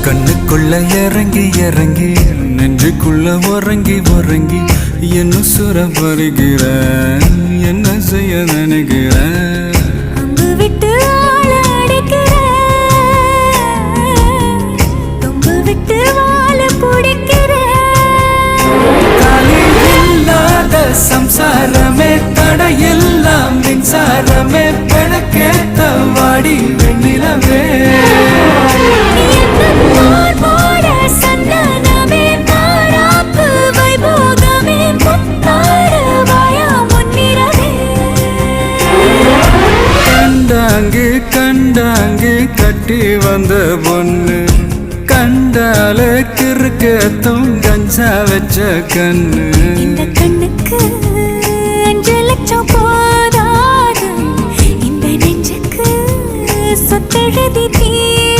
கண்ணுக்குள்ள இறங்கி இறங்கி நெஞ்சுக்குள்ள உறங்கி உறங்கி என்ன சுர வருகிற என்ன செய்ய நினைக்கிற அம்பு விட்டு ஆள அடிக்கிற தொம்பு விட்டு வாழ பிடிக்கிற இல்லாத சம்சாரமே தடையெல்லாம் மின்சாரமே பிழக்கேத்த வாடி வெண்ணிலவே கண்டாங்கு கண்டாங்கு கட்டி வந்த பொண்ணு கண்டால கிறுக்கத்தும் கஞ்சா வச்ச கண்ணு இந்த கண்ணுக்கு 5 லட்சம் போதாது இந்த நெஞ்சுக்கு சொத்தெழுதி